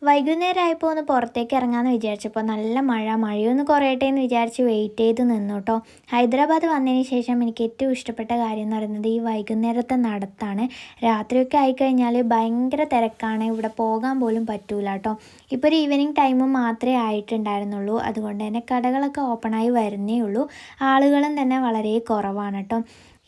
വൈകുന്നേരമായപ്പോൾ ഒന്ന് പുറത്തേക്ക് ഇറങ്ങാമെന്ന് വിചാരിച്ചപ്പോൾ നല്ല മഴയൊന്ന് കുറയട്ടെ എന്ന് വിചാരിച്ച് വെയിറ്റ് ചെയ്ത് നിന്നു കേട്ടോ. ഹൈദരാബാദ് വന്നതിന് ശേഷം എനിക്ക് ഏറ്റവും ഇഷ്ടപ്പെട്ട കാര്യം എന്ന് പറയുന്നത് ഈ വൈകുന്നേരത്തെ നടത്താണ്. രാത്രിയൊക്കെ ആയിക്കഴിഞ്ഞാൽ ഭയങ്കര തിരക്കാണ്, ഇവിടെ പോകാൻ പോലും പറ്റൂല കേട്ടോ. ഇപ്പോൾ ഒരു ഈവനിങ് ടൈമും മാത്രമേ ആയിട്ടുണ്ടായിരുന്നുള്ളൂ, അതുകൊണ്ട് തന്നെ കടകളൊക്കെ ഓപ്പണായി വരുന്നേ ഉള്ളൂ. ആളുകളും തന്നെ വളരെ കുറവാണ് കേട്ടോ.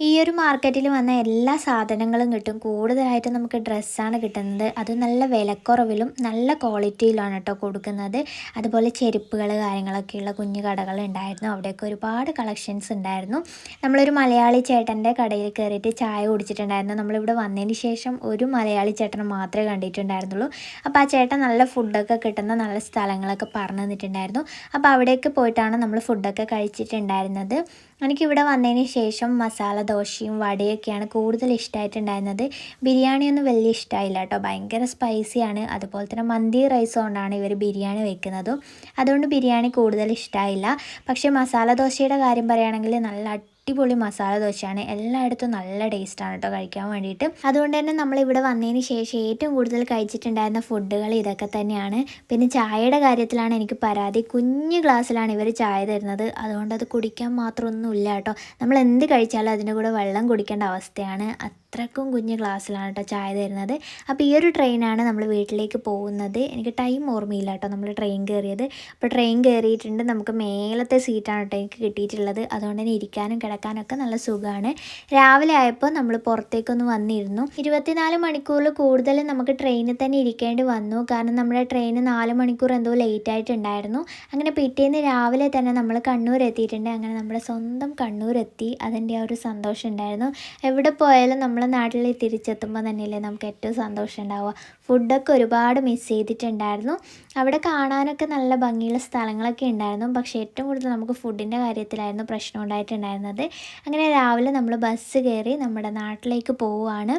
ഈ ഒരു മാർക്കറ്റിൽ വന്ന എല്ലാ സാധനങ്ങളും കിട്ടും. കൂടുതലായിട്ട് നമുക്ക് ഡ്രസ്സാണ് കിട്ടുന്നത്, അത് നല്ല വിലക്കുറവിലും നല്ല ക്വാളിറ്റിയിലാണ് കേട്ടോ കൊടുക്കുന്നത്. അതുപോലെ ചെരുപ്പുകൾ കാര്യങ്ങളൊക്കെയുള്ള കുഞ്ഞു കടകൾ ഉണ്ടായിരുന്നു, അവിടെയൊക്കെ ഒരുപാട് കളക്ഷൻസ് ഉണ്ടായിരുന്നു. നമ്മളൊരു മലയാളി ചേട്ടൻ്റെ കടയിൽ കയറിയിട്ട് ചായ കുടിച്ചിട്ടുണ്ടായിരുന്നു. നമ്മളിവിടെ വന്നതിന് ശേഷം ഒരു മലയാളി ചേട്ടനെ മാത്രമേ കണ്ടിട്ടുണ്ടായിരുന്നുള്ളൂ. അപ്പോൾ ആ ചേട്ടൻ നല്ല ഫുഡൊക്കെ കിട്ടുന്ന നല്ല സ്ഥലങ്ങളൊക്കെ പറഞ്ഞു തന്നിട്ടുണ്ടായിരുന്നു. അപ്പോൾ അവിടേക്ക് പോയിട്ടാണ് നമ്മൾ ഫുഡൊക്കെ കഴിച്ചിട്ടുണ്ടായിരുന്നത്. എനിക്കിവിടെ വന്നതിന് ശേഷം മസാല ദോശയും വടയൊക്കെയാണ് കൂടുതൽ ഇഷ്ടമായിട്ടുണ്ടായിരുന്നത്. ബിരിയാണിയൊന്നും വലിയ ഇഷ്ടമായില്ല കേട്ടോ, ഭയങ്കര സ്പൈസിയാണ്. അതുപോലെ തന്നെ മന്തി റൈസ് കൊണ്ടാണ് ഇവർ ബിരിയാണി വെക്കുന്നതും, അതുകൊണ്ട് ബിരിയാണി കൂടുതൽ ഇഷ്ടമായില്ല. പക്ഷേ മസാല ദോശയുടെ കാര്യം പറയുകയാണെങ്കിൽ നല്ല അടിപൊളി മസാല ദോശയാണ്. എല്ലായിടത്തും നല്ല ടേസ്റ്റാണ് കേട്ടോ കഴിക്കാൻ വേണ്ടിയിട്ട്. അതുകൊണ്ട് തന്നെ നമ്മളിവിടെ വന്നതിന് ശേഷം ഏറ്റവും കൂടുതൽ കഴിച്ചിട്ടുണ്ടായിരുന്ന ഫുഡുകൾ ഇതൊക്കെ തന്നെയാണ്. പിന്നെ ചായയുടെ കാര്യത്തിലാണ് എനിക്ക് പരാതി. കുഞ്ഞു ഗ്ലാസ്സിലാണ് ഇവർ ചായ തരുന്നത്, അതുകൊണ്ട് അത് കുടിക്കാൻ മാത്രമൊന്നുമില്ല കേട്ടോ. നമ്മൾ എന്ത് കഴിച്ചാലും അതിൻ്റെ കൂടെ വെള്ളം കുടിക്കേണ്ട അവസ്ഥയാണ്. അത്രക്കും കുഞ്ഞു ഗ്ലാസ്സിലാണ് കേട്ടോ ചായ തരുന്നത്. അപ്പോൾ ഈ ഒരു ട്രെയിനാണ് നമ്മൾ വീട്ടിലേക്ക് പോകുന്നത്. എനിക്ക് ടൈം ഓർമ്മയില്ല കേട്ടോ നമ്മൾ ട്രെയിൻ കയറിയത്. അപ്പോൾ ട്രെയിൻ കയറിയിട്ടുണ്ട്, നമുക്ക് മേലത്തെ സീറ്റാണ് കേട്ടോ എനിക്ക് കിട്ടിയിട്ടുള്ളത്. അതുകൊണ്ട് തന്നെ ഇരിക്കാനും കിടക്കാനൊക്കെ നല്ല സുഖമാണ്. രാവിലെ ആയപ്പോൾ നമ്മൾ പുറത്തേക്കൊന്ന് വന്നിരുന്നു. 24 മണിക്കൂറിൽ കൂടുതൽ നമുക്ക് ട്രെയിനിൽ തന്നെ ഇരിക്കേണ്ടി വന്നു, കാരണം നമ്മുടെ ട്രെയിൻ 4 മണിക്കൂർ എന്തോ ലേറ്റ് ആയിട്ടുണ്ടായിരുന്നു. അങ്ങനെ പിറ്റേന്ന് രാവിലെ തന്നെ നമ്മൾ കണ്ണൂർ എത്തിയിട്ടുണ്ട്. അങ്ങനെ നമ്മുടെ സ്വന്തം കണ്ണൂർ എത്തി, അതിൻ്റെ ആ ഒരു സന്തോഷം ഉണ്ടായിരുന്നു. എവിടെ പോയാലും നമ്മളെ നാട്ടിൽ തിരിച്ചെത്തുമ്പോൾ തന്നെയല്ലേ നമുക്ക് ഏറ്റവും സന്തോഷം ഉണ്ടാവുക. ഫുഡൊക്കെ ഒരുപാട് മിസ് ചെയ്തിട്ടുണ്ടായിരുന്നു. അവിടെ കാണാനൊക്കെ നല്ല ഭംഗിയുള്ള സ്ഥലങ്ങളൊക്കെ ഉണ്ടായിരുന്നു, പക്ഷേ ഏറ്റവും കൂടുതൽ നമുക്ക് ഫുഡിൻ്റെ കാര്യത്തിലായിരുന്നു പ്രശ്നം ഉണ്ടായിട്ടുണ്ടായിരുന്നത്. അങ്ങനെ രാവിലെ നമ്മൾ ബസ് കയറി നമ്മുടെ നാട്ടിലേക്ക് പോവുകയാണ്.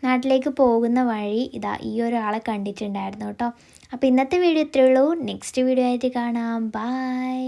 നാട്ടിലേക്ക് പോകുന്ന വഴി ഇതാ ഈ ഒരാളെ കണ്ടിട്ടുണ്ടായിരുന്നു കേട്ടോ. അപ്പോൾ ഇന്നത്തെ വീഡിയോ ഇത്രയേ ഉള്ളൂ. നെക്സ്റ്റ് വീഡിയോ ആയിട്ട് കാണാം. ബൈ.